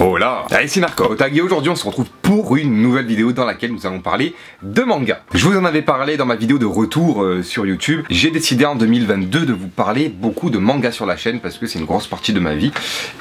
Oh là, ici Narcotag et aujourd'hui on se retrouve pour une nouvelle vidéo dans laquelle nous allons parler de manga. Je vous en avais parlé dans ma vidéo de retour sur YouTube. J'ai décidé en 2022 de vous parler beaucoup de manga sur la chaîne parce que c'est une grosse partie de ma vie.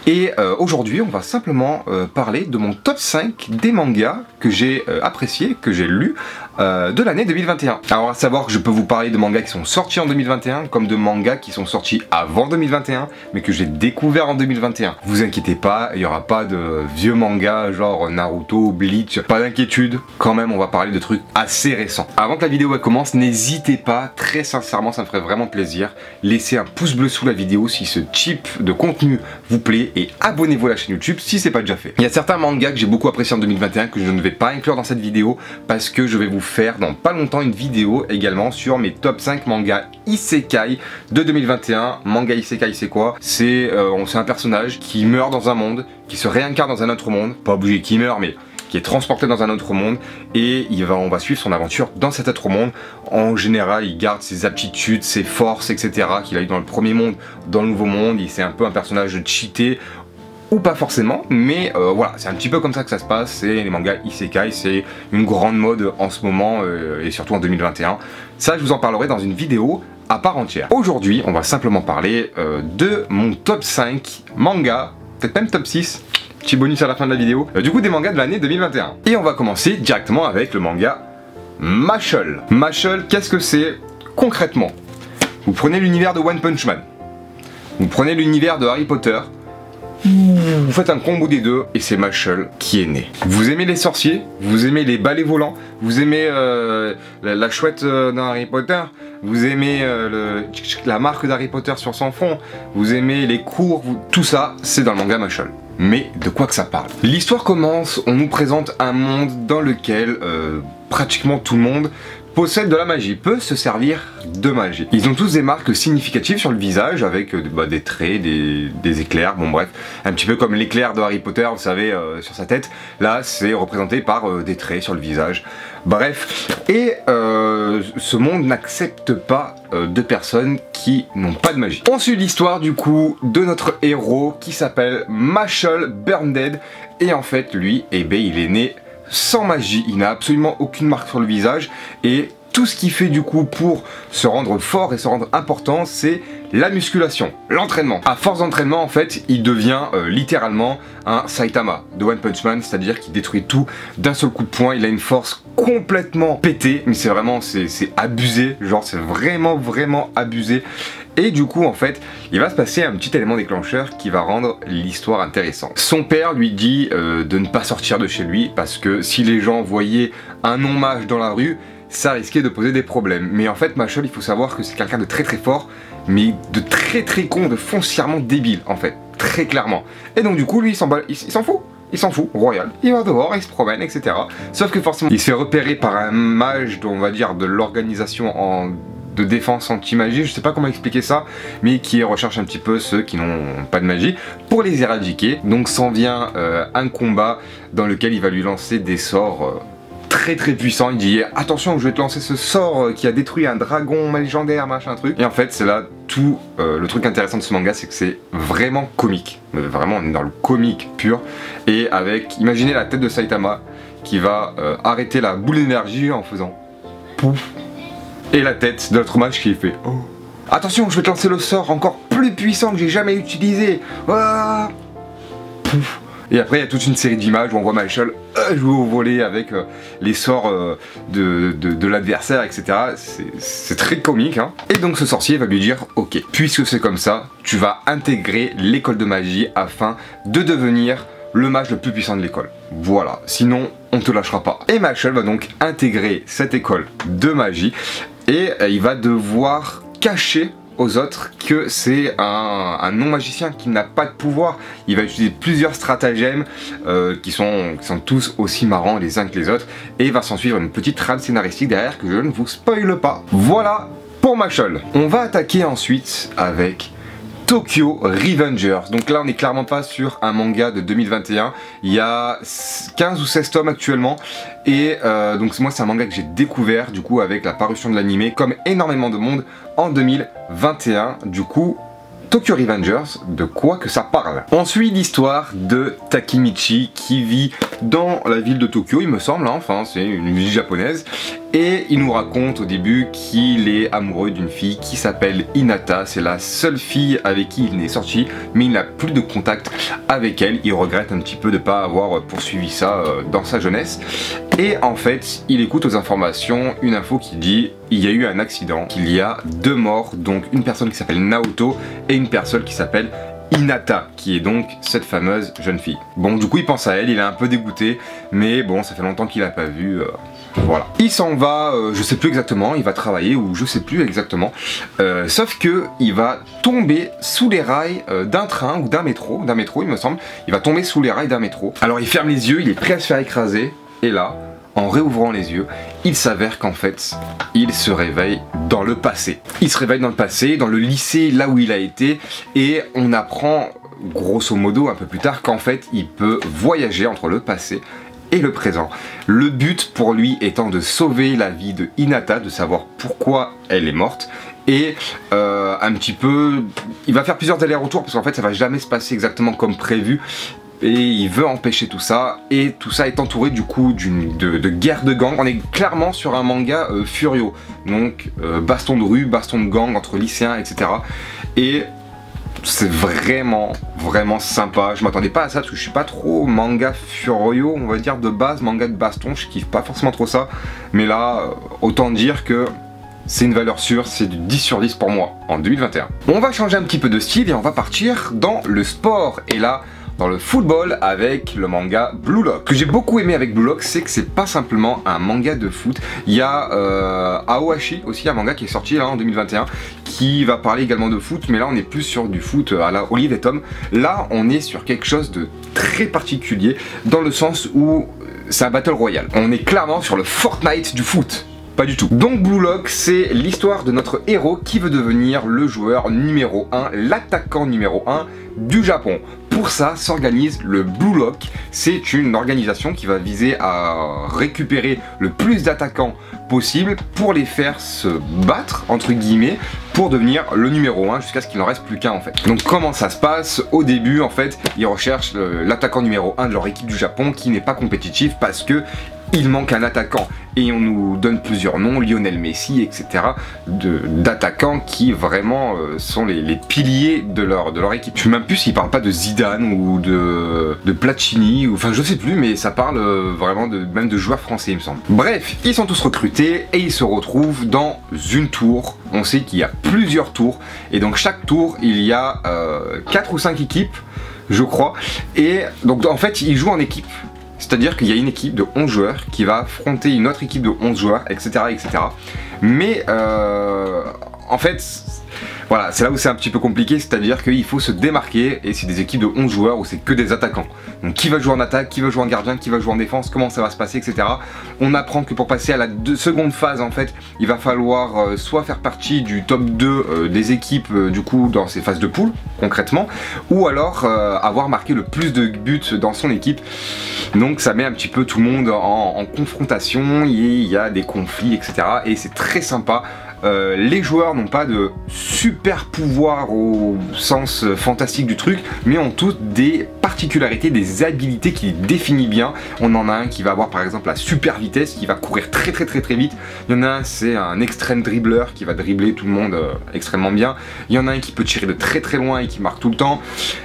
Et aujourd'hui on va simplement parler de mon top 5 des mangas que j'ai appréciés, que j'ai lus de l'année 2021. Alors à savoir que je peux vous parler de mangas qui sont sortis en 2021 comme de mangas qui sont sortis avant 2021 mais que j'ai découvert en 2021. Vous inquiétez pas, il n'y aura pas de vieux mangas genre Naruto, Bleach, pas d'inquiétude, quand même on va parler de trucs assez récents. Avant que la vidéo commence, n'hésitez pas, très sincèrement ça me ferait vraiment plaisir, laissez un pouce bleu sous la vidéo si ce type de contenu vous plaît et abonnez-vous à la chaîne YouTube si c'est pas déjà fait. Il y a certains mangas que j'ai beaucoup appréciés en 2021 que je ne vais pas inclure dans cette vidéo parce que je vais vous faire dans pas longtemps une vidéo également sur mes top 5 mangas Isekai de 2021. Manga Isekai c'est quoi? C'est un personnage qui meurt dans un monde, qui se réincarne dans un autre monde, pas obligé qu'il meurt mais qui est transporté dans un autre monde et on va suivre son aventure dans cet autre monde. En général il garde ses aptitudes, ses forces etc qu'il a eu dans le premier monde, dans le nouveau monde. C'est un peu un personnage cheaté ou pas forcément, mais voilà, c'est un petit peu comme ça que ça se passe. C'est les mangas Isekai, c'est une grande mode en ce moment et surtout en 2021. Ça je vous en parlerai dans une vidéo à part entière. Aujourd'hui on va simplement parler de mon top 5 manga, peut-être même top 6, petit bonus à la fin de la vidéo, du coup des mangas de l'année 2021. Et on va commencer directement avec le manga Mashle. Mashle, qu'est-ce que c'est concrètement? Vous prenez l'univers de One Punch Man, vous prenez l'univers de Harry Potter, vous faites un combo des deux et c'est Mashle qui est né. Vous aimez les sorciers, vous aimez les balais volants, vous aimez la chouette dans Harry Potter, vous aimez la marque d'Harry Potter sur son front, vous aimez les cours, tout ça c'est dans le manga Mashle. Mais de quoi que ça parle? L'histoire commence, on nous présente un monde dans lequel pratiquement tout le monde possède de la magie, peut se servir de magie. Ils ont tous des marques significatives sur le visage avec des traits, des éclairs, bon bref, un petit peu comme l'éclair de Harry Potter, vous savez, sur sa tête. Là, c'est représenté par des traits sur le visage. Bref, et ce monde n'accepte pas de personnes qui n'ont pas de magie. On suit l'histoire du coup de notre héros qui s'appelle Mashle Burndead et en fait lui, il est né sans magie, il n'a absolument aucune marque sur le visage et tout ce qu'il fait du coup pour se rendre fort et se rendre important c'est la musculation, l'entraînement. À force d'entraînement en fait il devient littéralement un Saitama de One Punch Man, c'est à dire qu'il détruit tout d'un seul coup de poing. Il a une force complètement pétée mais c'est vraiment c'est abusé, genre c'est vraiment abusé. Et du coup en fait il va se passer un petit élément déclencheur qui va rendre l'histoire intéressante. Son père lui dit de ne pas sortir de chez lui parce que si les gens voyaient un non-mage dans la rue ça risquait de poser des problèmes. Mais en fait Mashle il faut savoir que c'est quelqu'un de très fort mais de très con, de foncièrement débile en fait, très clairement. Et donc du coup lui il s'en fout. Il s'en fout, royal, il va dehors, il se promène, etc. Sauf que forcément, il se fait repérer par un mage, on va dire, de l'organisation de défense anti-magie, je sais pas comment expliquer ça, mais qui recherche un petit peu ceux qui n'ont pas de magie pour les éradiquer. Donc s'en vient un combat dans lequel il va lui lancer des sorts très puissants. Il dit attention, je vais te lancer ce sort qui a détruit un dragon légendaire, machin truc. Et en fait c'est là tout le truc intéressant de ce manga, c'est que c'est vraiment comique, vraiment on est dans le comique pur. Et avec, imaginez la tête de Saitama qui va arrêter la boule d'énergie en faisant pouf, et la tête de notre mage qui fait oh. Attention, je vais te lancer le sort encore plus puissant que j'ai jamais utilisé. Ah pouf. Et après il y a toute une série d'images où on voit Mashle jouer au volley avec les sorts de l'adversaire, etc. C'est très comique hein. Et donc ce sorcier va lui dire ok, puisque c'est comme ça, tu vas intégrer l'école de magie afin de devenir le mage le plus puissant de l'école. Voilà, sinon on te lâchera pas. Et Mashle va donc intégrer cette école de magie et il va devoir cacher aux autres que c'est un non-magicien qui n'a pas de pouvoir. Il va utiliser plusieurs stratagèmes qui sont tous aussi marrants les uns que les autres et il va s'en suivre une petite trame scénaristique derrière que je ne vous spoile pas. Voilà pour Mashle. On va attaquer ensuite avec Tokyo Revengers. Donc là on n'est clairement pas sur un manga de 2021, il y a 15 ou 16 tomes actuellement et donc moi c'est un manga que j'ai découvert du coup avec la parution de l'anime comme énormément de monde en 2021. Du coup Tokyo Revengers, de quoi que ça parle. On suit l'histoire de Takemichi qui vit dans la ville de Tokyo, il me semble, hein, enfin c'est une ville japonaise, et il nous raconte au début qu'il est amoureux d'une fille qui s'appelle Hinata. C'est la seule fille avec qui il est sorti, mais il n'a plus de contact avec elle. Il regrette un petit peu de ne pas avoir poursuivi ça dans sa jeunesse. Et en fait, il écoute aux informations une info qui dit il y a eu un accident, qu'il y a 2 morts, donc une personne qui s'appelle Naoto et une personne qui s'appelle Hinata, qui est donc cette fameuse jeune fille. Bon, du coup il pense à elle, il est un peu dégoûté, mais bon, ça fait longtemps qu'il l'a pas vue. Voilà. Il s'en va, je sais plus exactement, il va travailler ou je sais plus exactement. Sauf que il va tomber sous les rails d'un train ou d'un métro il me semble. Il va tomber sous les rails d'un métro. Alors il ferme les yeux, il est prêt à se faire écraser. Et là, en réouvrant les yeux, il s'avère qu'en fait, il se réveille dans le passé. Il se réveille dans le passé, dans le lycée, là où il a été, et on apprend, grosso modo, un peu plus tard, qu'en fait, il peut voyager entre le passé et le présent. Le but pour lui étant de sauver la vie de Hinata, de savoir pourquoi elle est morte, et un petit peu, il va faire plusieurs allers-retours parce qu'en fait ça va jamais se passer exactement comme prévu. Et il veut empêcher tout ça, et tout ça est entouré du coup de guerre de gang. On est clairement sur un manga Furio, donc baston de rue, baston de gang entre lycéens, etc. Et c'est vraiment sympa. Je m'attendais pas à ça parce que je suis pas trop manga Furio, on va dire de base, manga de baston, je kiffe pas forcément trop ça. Mais là, autant dire que c'est une valeur sûre, c'est du 10 sur 10 pour moi en 2021. On va changer un petit peu de style et on va partir dans le sport. Et là, dans le football avec le manga Blue Lock. Ce que j'ai beaucoup aimé avec Blue Lock, c'est que c'est pas simplement un manga de foot. Il y a Aohashi aussi, un manga qui est sorti là en 2021, qui va parler également de foot, mais là on est plus sur du foot à la Olive et Tom. Là on est sur quelque chose de très particulier, dans le sens où c'est un Battle Royale. On est clairement sur le Fortnite du foot. Pas du tout. Donc Blue Lock, c'est l'histoire de notre héros qui veut devenir le joueur numéro 1, l'attaquant numéro 1 du Japon. Pour ça s'organise le Blue Lock. C'est une organisation qui va viser à récupérer le plus d'attaquants possible pour les faire se battre, entre guillemets, pour devenir le numéro 1 jusqu'à ce qu'il n'en reste plus qu'un en fait. Donc comment ça se passe? Au début en fait, ils recherchent l'attaquant numéro 1 de leur équipe du Japon qui n'est pas compétitif parce que il manque un attaquant et on nous donne plusieurs noms, Lionel Messi, etc. d'attaquants qui vraiment sont les piliers de leur équipe. Je sais même plus s'ils parlent pas de Zidane ou de Platini, ou, enfin je sais plus, mais ça parle vraiment même de joueurs français il me semble. Bref, ils sont tous recrutés et ils se retrouvent dans une tour. On sait qu'il y a plusieurs tours et donc chaque tour il y a 4 ou 5 équipes je crois, et donc en fait ils jouent en équipe. C'est-à-dire qu'il y a une équipe de 11 joueurs qui va affronter une autre équipe de 11 joueurs, etc. etc. Mais en fait, voilà, c'est là où c'est un petit peu compliqué, c'est-à-dire qu'il faut se démarquer et c'est des équipes de 11 joueurs où c'est que des attaquants. Donc qui va jouer en attaque, qui va jouer en gardien, qui va jouer en défense, comment ça va se passer, etc. On apprend que pour passer à la seconde phase, en fait, il va falloir soit faire partie du top 2 des équipes du coup dans ces phases de poule, concrètement, ou alors avoir marqué le plus de buts dans son équipe. Donc ça met un petit peu tout le monde en confrontation, il y a des conflits, etc. Et c'est très sympa. Les joueurs n'ont pas de super pouvoir au sens fantastique du truc, mais ont tous des particularités, des habilités qui les définissent bien. On en a un qui va avoir par exemple la super vitesse, qui va courir très vite. Il y en a un, c'est un extrême dribbleur qui va dribbler tout le monde extrêmement bien. Il y en a un qui peut tirer de très loin et qui marque tout le temps,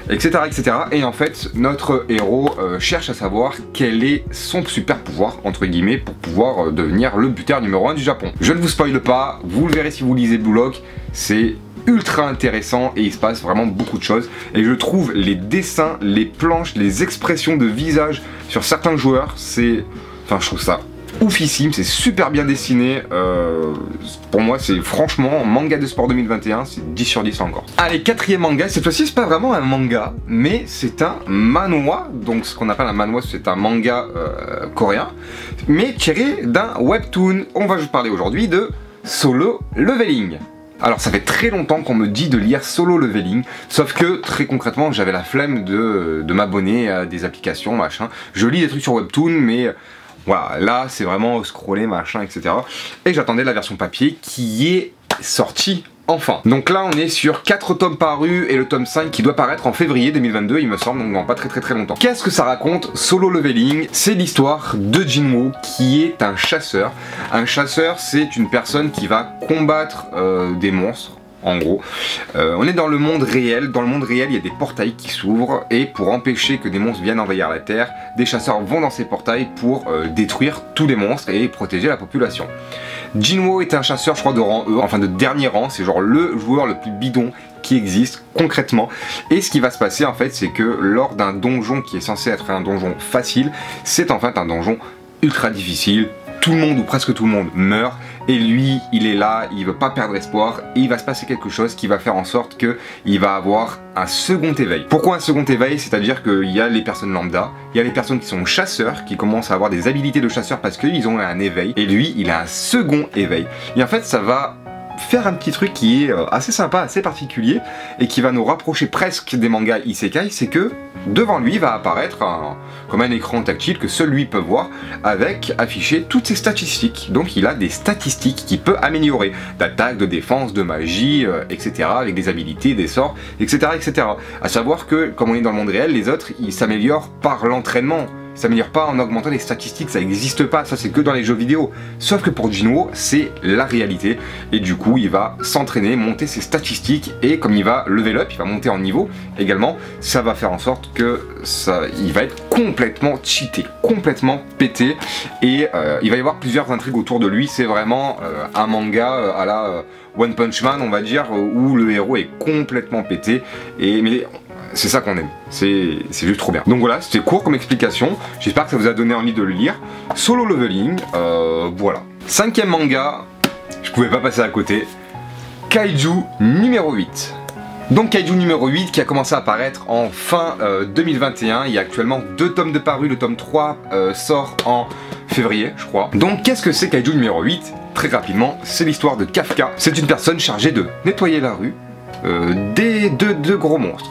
etc. etc. Et en fait, notre héros cherche à savoir quel est son super pouvoir, entre guillemets, pour pouvoir devenir le buteur numéro 1 du Japon. Je ne vous spoile pas, vous le verrez si vous lisez Blue Lock, c'est ultra intéressant et il se passe vraiment beaucoup de choses. Et je trouve les dessins, les planches, les expressions de visage sur certains joueurs, c'est... Enfin, je trouve ça oufissime, c'est super bien dessiné. Pour moi, c'est franchement manga de sport 2021, c'est 10 sur 10 encore. Allez, quatrième manga, cette fois-ci, c'est pas vraiment un manga, mais c'est un manhwa. Donc, ce qu'on appelle un manhwa, c'est un manga coréen, mais tiré d'un webtoon. On va vous parler aujourd'hui de Solo Leveling. Alors ça fait très longtemps qu'on me dit de lire Solo Leveling, sauf que très concrètement j'avais la flemme de m'abonner à des applications, machin. Je lis des trucs sur Webtoon, mais voilà, là c'est vraiment scroller, machin, etc. Et j'attendais la version papier qui est sortie enfin. Donc là on est sur 4 tomes parus et le tome 5 qui doit paraître en février 2022 il me semble, donc dans pas très longtemps. Qu'est-ce que ça raconte Solo Leveling? C'est l'histoire de Jinwoo qui est un chasseur. Un chasseur, c'est une personne qui va combattre des monstres. En gros, on est dans le monde réel. Dans le monde réel, il y a des portails qui s'ouvrent et pour empêcher que des monstres viennent envahir la Terre, des chasseurs vont dans ces portails pour détruire tous les monstres et protéger la population. Jinwoo est un chasseur, je crois, de rang E, enfin de dernier rang. C'est genre le joueur le plus bidon qui existe concrètement. Et ce qui va se passer en fait, c'est que lors d'un donjon qui est censé être un donjon facile, c'est en fait un donjon ultra difficile. Tout le monde ou presque tout le monde meurt et lui il est là, il veut pas perdre espoir et il va se passer quelque chose qui va faire en sorte que il va avoir un second éveil. Pourquoi un second éveil? C'est-à-dire qu'il y a les personnes lambda, il y a les personnes qui sont chasseurs, qui commencent à avoir des habilités de chasseurs parce qu'ils ont un éveil et lui il a un second éveil. Et en fait ça va faire un petit truc qui est assez sympa, assez particulier et qui va nous rapprocher presque des mangas isekai, c'est que devant lui va apparaître comme un écran tactile que seul lui peut voir avec affiché toutes ses statistiques. Donc il a des statistiques qu'il peut améliorer, d'attaque, de défense, de magie, etc. avec des habilités, des sorts, etc. etc. À savoir que comme on est dans le monde réel, les autres ils s'améliorent par l'entraînement. Ils s'améliorent pas en augmentant les statistiques, ça n'existe pas, ça c'est que dans les jeux vidéo. Sauf que pour Jinwoo, c'est la réalité. Et du coup, il va s'entraîner, monter ses statistiques, et comme il va level up, il va monter en niveau également, ça va faire en sorte que il va être complètement cheaté, complètement pété. Et il va y avoir plusieurs intrigues autour de lui, c'est vraiment un manga à la One Punch Man, on va dire, où le héros est complètement pété. Mais c'est ça qu'on aime, c'est juste trop bien. Donc voilà, c'était court comme explication, j'espère que ça vous a donné envie de le lire. Solo Leveling, voilà. 5e manga, je pouvais pas passer à côté, Kaiju numéro 8. Donc Kaiju numéro 8 qui a commencé à apparaître en fin 2021, il y a actuellement 2 tomes de paru, le tome 3 sort en février je crois. Donc qu'est-ce que c'est Kaiju numéro 8? Très rapidement, c'est l'histoire de Kafka, c'est une personne chargée de nettoyer la rue, de gros monstres,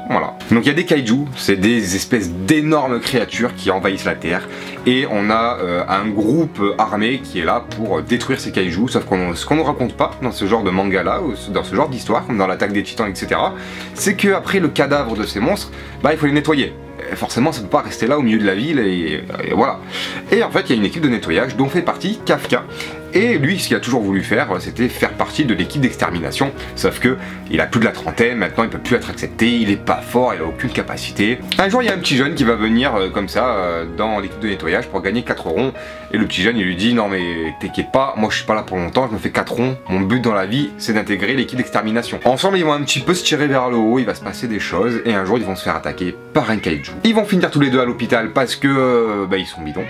voilà. Donc il y a des kaiju, c'est des espèces d'énormes créatures qui envahissent la Terre et on a un groupe armé qui est là pour détruire ces kaiju, sauf ce qu'on ne raconte pas dans ce genre de manga là, ou dans ce genre d'histoire, comme dans l'attaque des titans, etc. c'est qu'après le cadavre de ces monstres, bah il faut les nettoyer. Forcément ça peut pas rester là au milieu de la ville et voilà. Et en fait il y a une équipe de nettoyage dont fait partie Kafka. Et lui, ce qu'il a toujours voulu faire, c'était faire partie de l'équipe d'extermination. Sauf que il a plus de la trentaine, maintenant il peut plus être accepté, il est pas fort, il a aucune capacité. Un jour, il y a un petit jeune qui va venir comme ça dans l'équipe de nettoyage pour gagner 4 ronds. Et le petit jeune, il lui dit non mais t'inquiète pas, moi je suis pas là pour longtemps, je me fais 4 ronds. Mon but dans la vie, c'est d'intégrer l'équipe d'extermination. Ensemble, ils vont un petit peu se tirer vers le haut, il va se passer des choses et un jour, ils vont se faire attaquer par un kaiju. Ils vont finir tous les deux à l'hôpital parce que ils sont bidons.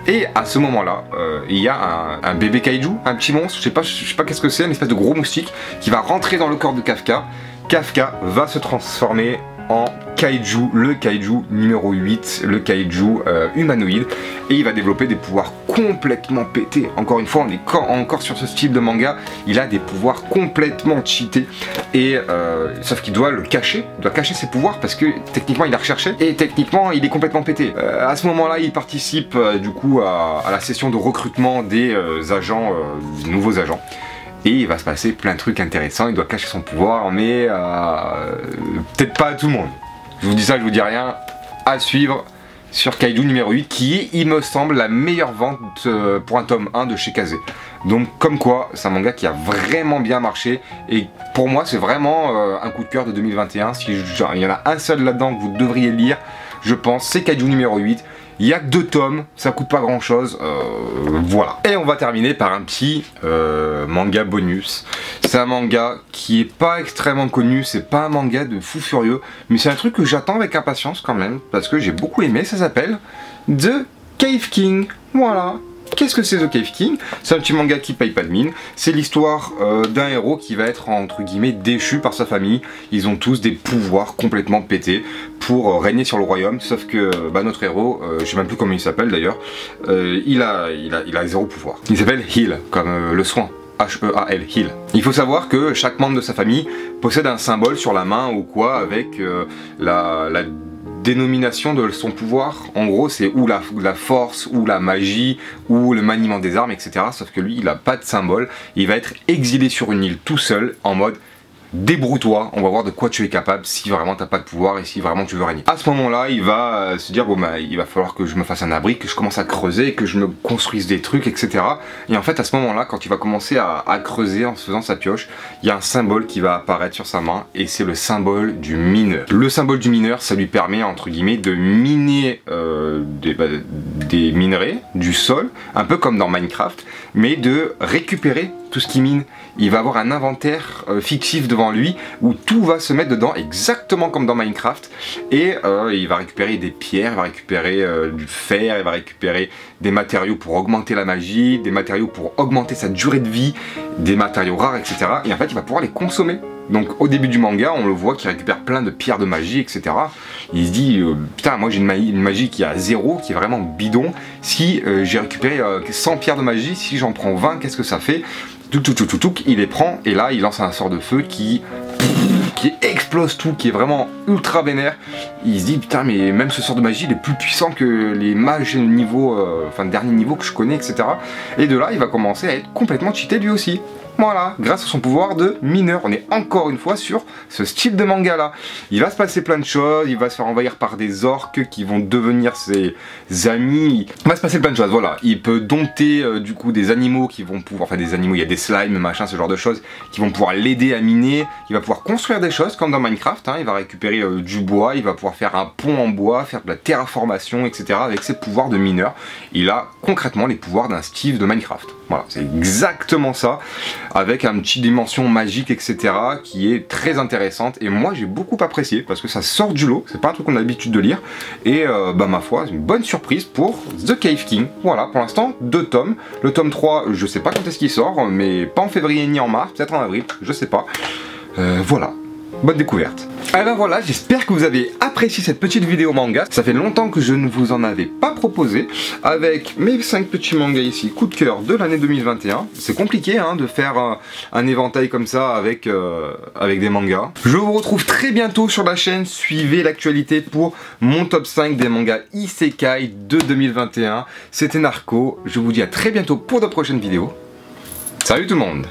Et à ce moment-là, il y a un bébé kaiju, un petit monstre, je sais pas qu'est-ce que c'est, une espèce de gros moustique qui va rentrer dans le corps de Kafka. Kafka va se transformer en kaiju, le kaiju numéro 8, le kaiju humanoïde, et il va développer des pouvoirs complètement pétés. Encore une fois, on est encore sur ce style de manga, il a des pouvoirs complètement cheatés, et sauf qu'il doit le cacher, il doit cacher ses pouvoirs parce que techniquement il a recherché, et techniquement il est complètement pété. À ce moment-là, il participe du coup à la session de recrutement des nouveaux agents. Et il va se passer plein de trucs intéressants, il doit cacher son pouvoir, mais peut-être pas à tout le monde. Je vous dis ça, je vous dis rien, à suivre sur Kaiju numéro 8, qui est, il me semble, la meilleure vente pour un tome 1 de chez Kazé. Donc comme quoi, c'est un manga qui a vraiment bien marché, et pour moi c'est vraiment un coup de cœur de 2021, si il y en a un seul là-dedans que vous devriez lire, je pense, c'est Kaiju numéro 8. Il n'y a que 2 tomes, ça coûte pas grand chose, voilà. Et on va terminer par un petit manga bonus. C'est un manga qui est pas extrêmement connu, c'est pas un manga de fou furieux, mais c'est un truc que j'attends avec impatience quand même, parce que j'ai beaucoup aimé, ça s'appelle The Cave King, voilà. Qu'est-ce que c'est The Cave King? C'est un petit manga qui paye pas de mine. C'est l'histoire d'un héros qui va être entre guillemets déchu par sa famille. Ils ont tous des pouvoirs complètement pétés pour régner sur le royaume. Sauf que notre héros, je sais même plus comment il s'appelle d'ailleurs, il a 0 pouvoir. Il s'appelle Heal, comme le soin. H-E-A-L, Heal. Il faut savoir que chaque membre de sa famille possède un symbole sur la main ou quoi avec la dénomination de son pouvoir. En gros, c'est ou la force, ou la magie, ou le maniement des armes, etc. Sauf que lui, il n'a pas de symbole. Il va être exilé sur une île tout seul, en mode débrouille-toi, on va voir de quoi tu es capable si vraiment t'as pas de pouvoir et si vraiment tu veux régner. À ce moment-là, il va se dire bon bah il va falloir que je me fasse un abri, que je commence à creuser, que je me construise des trucs, etc. Et en fait à ce moment-là, quand il va commencer à creuser en se faisant sa pioche, il y a un symbole qui va apparaître sur sa main et c'est le symbole du mineur. Le symbole du mineur, ça lui permet entre guillemets de miner des minerais du sol, un peu comme dans Minecraft, mais de récupérer tout ce qui mine. Il va avoir un inventaire fictif devant lui où tout va se mettre dedans exactement comme dans Minecraft et il va récupérer des pierres, il va récupérer du fer, il va récupérer des matériaux pour augmenter la magie, des matériaux pour augmenter sa durée de vie, des matériaux rares, etc. Et en fait il va pouvoir les consommer. Donc au début du manga, on le voit qu'il récupère plein de pierres de magie, etc. Il se dit, putain, moi j'ai une magie qui est à 0, qui est vraiment bidon. Si j'ai récupéré 100 pierres de magie, si j'en prends 20, qu'est-ce que ça fait? Il les prend et là il lance un sort de feu qui explose tout, qui est vraiment ultra vénère. Il se dit putain mais même ce sort de magie il est plus puissant que les mages niveau, dernier niveau que je connais, etc. Et de là il va commencer à être complètement cheaté lui aussi. Voilà, grâce à son pouvoir de mineur. On est encore une fois sur ce style de manga là. Il va se passer plein de choses, il va se faire envahir par des orques qui vont devenir ses amis. Il va se passer plein de choses, voilà. Il peut dompter du coup des animaux qui vont pouvoir, enfin des animaux, il y a des slimes, machin, ce genre de choses, qui vont pouvoir l'aider à miner. Il va pouvoir construire des choses comme dans Minecraft, hein. Il va récupérer du bois, il va pouvoir faire un pont en bois, faire de la terraformation, etc. avec ses pouvoirs de mineur. Il a concrètement les pouvoirs d'un Steve de Minecraft. Voilà, c'est exactement ça, avec une petite dimension magique, etc. qui est très intéressante et moi j'ai beaucoup apprécié parce que ça sort du lot, c'est pas un truc qu'on a l'habitude de lire et ma foi, c'est une bonne surprise pour The Cave King. Voilà, pour l'instant 2 tomes, le tome 3 je sais pas quand est-ce qu'il sort, mais pas en février ni en mars, peut-être en avril, je sais pas. Voilà, bonne découverte. Alors voilà, j'espère que vous avez apprécié cette petite vidéo manga. Ça fait longtemps que je ne vous en avais pas proposé. Avec mes 5 petits mangas ici, coup de cœur de l'année 2021. C'est compliqué hein, de faire un éventail comme ça avec des mangas. Je vous retrouve très bientôt sur la chaîne. Suivez l'actualité pour mon top 5 des mangas Isekai de 2021. C'était Narco. Je vous dis à très bientôt pour de prochaines vidéos. Salut tout le monde!